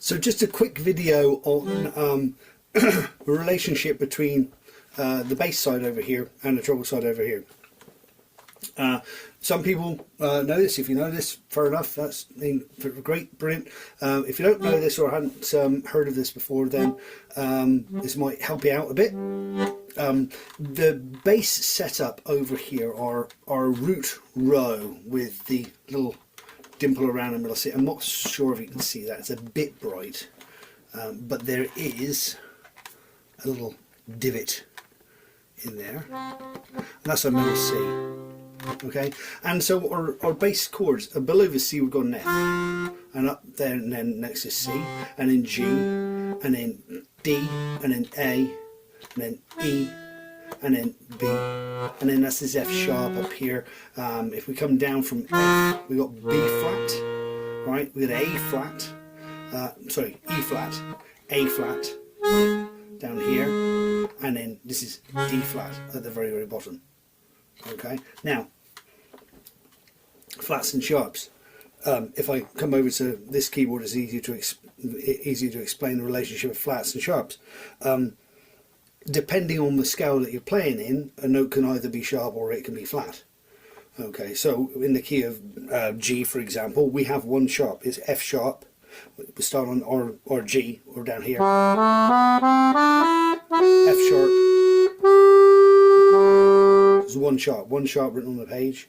So just a quick video on the relationship between the bass side over here and the treble side over here. Some people know this. If you know this, fair enough, that's great, brilliant. If you don't know this or hadn't heard of this before, then this might help you out a bit. The bass setup over here are root row with the little dimple around the middle. See, I'm not sure if you can see that, it's a bit bright, but there is a little divot in there, and that's our middle C. Okay, and so our bass chords below the C, we've got an F, and up there, and then next is C, and then G, and then D, and then A, and then E, and then B, and then that's this F sharp up here. If we come down from F, we got B flat, right? We got A flat, sorry, E flat, A flat down here, and then this is D flat at the very, very bottom. Okay, now flats and sharps. If I come over to this keyboard, it's easier to explain the relationship of flats and sharps. Depending on the scale that you're playing in, a note can either be sharp or it can be flat. Okay, so in the key of G, for example, we have one sharp. It's F sharp. We start on or G, or down here. F sharp. There's one sharp written on the page.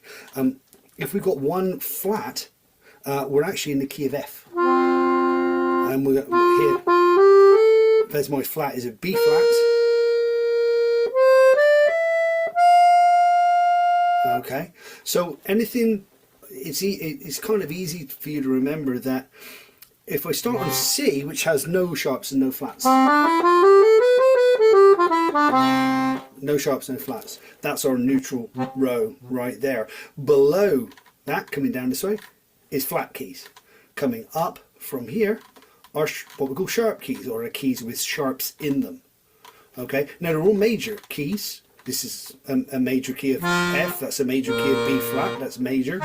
If we've got one flat, we're actually in the key of F. And we're here. There's my flat is a B flat. Okay, so anything, it's kind of easy for you to remember that if I start on C, which has no sharps and no flats, no sharps, no flats, that's our neutral row right there. Below that, coming down this way, is flat keys. Coming up from here are what we call sharp keys, or keys with sharps in them. Okay, now they're all major keys. This is a major key of F, that's a major key of B flat, that's major.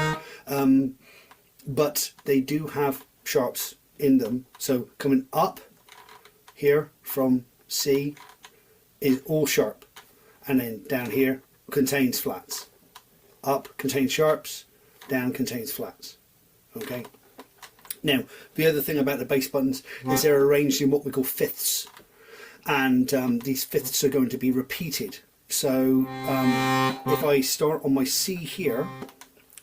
But they do have sharps in them. So coming up here from C is all sharp. And then down here contains flats. Up contains sharps, down contains flats. Okay. Now, the other thing about the bass buttons is they're arranged in what we call fifths. And these fifths are going to be repeated. So if I start on my C here,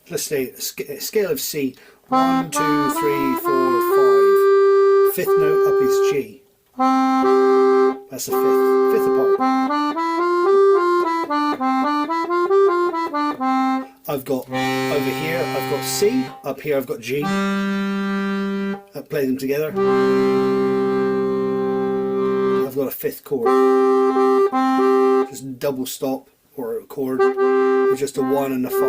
let's say a scale of C, 1, 2, 3, 4, 5. Fifth note up is G. That's the fifth apart. I've got over here, I've got C, up here I've got G. I play them together. I've got a fifth chord. Just double stop or a chord with just a 1 and a 5.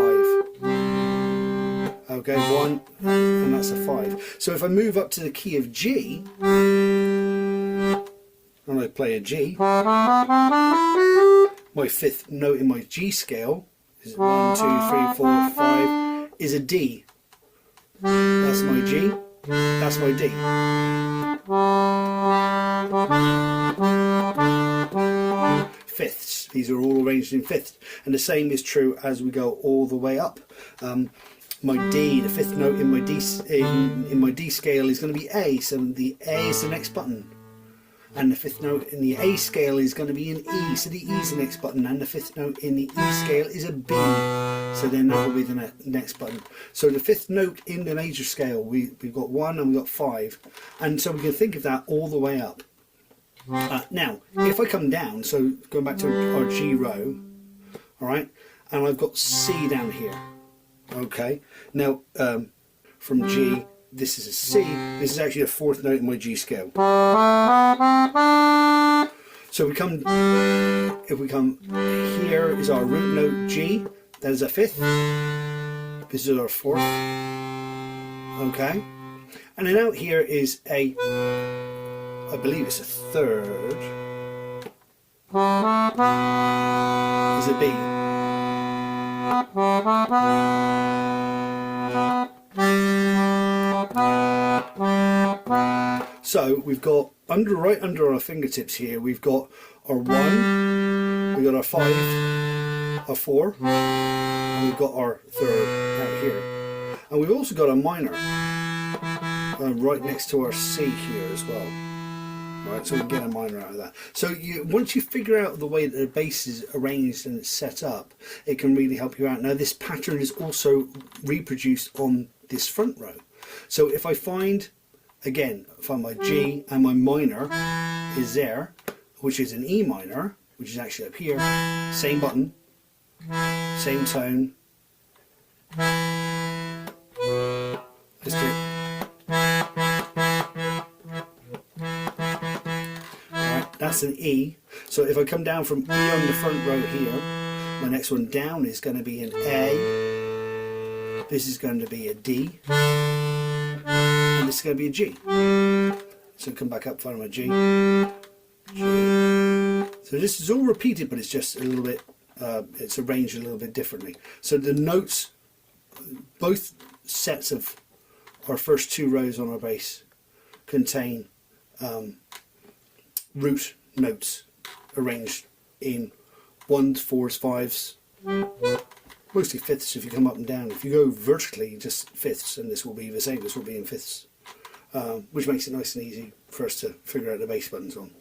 Okay, 1 and that's a 5. So if I move up to the key of G and I play a G, my fifth note in my G scale is 1, 2, 3, 4, 5 is a D. That's my G, that's my D. Fifths. These are all arranged in fifths, and the same is true as we go all the way up. My D, the fifth note in my D scale is going to be A, so the A is the next button, and the fifth note in the A scale is going to be an E, so the E is the next button, and the fifth note in the E scale is a B, so then that will be the next button. So the fifth note in the major scale, we've got 1 and we've got 5, and so we can think of that all the way up. Now, if I come down, so going back to our G row, all right, and I've got C down here, okay. Now, from G, this is a C. This is actually a fourth note in my G scale. So if we come here is our root note G. That is a fifth. This is our fourth. Okay, and then out here is a, I believe it's a third, is a B. So we've got right under our fingertips here, we've got our 1, we've got our 5, our 4, and we've got our 3rd out here. And we've also got a minor right next to our C here as well. Right, so we can get a minor out of that. So once you figure out the way that the bass is arranged and it's set up, it can really help you out. Now this pattern is also reproduced on this front row. So if I find, again, my G and my minor is there, which is an E minor, which is actually up here, same button, same tone. Let's do it. That's an E. So if I come down from E on the front row here, my next one down is going to be an A. This is going to be a D. And this is going to be a G. So come back up, find my G. G. So this is all repeated, but it's just a little bit, it's arranged a little bit differently. So the notes, both sets of our first 2 rows on our bass contain root notes arranged in 1s, 4s, 5s, mostly 5ths if you come up and down. If you go vertically, just 5ths, and this will be the same, this will be in 5ths, which makes it nice and easy for us to figure out the bass buttons on.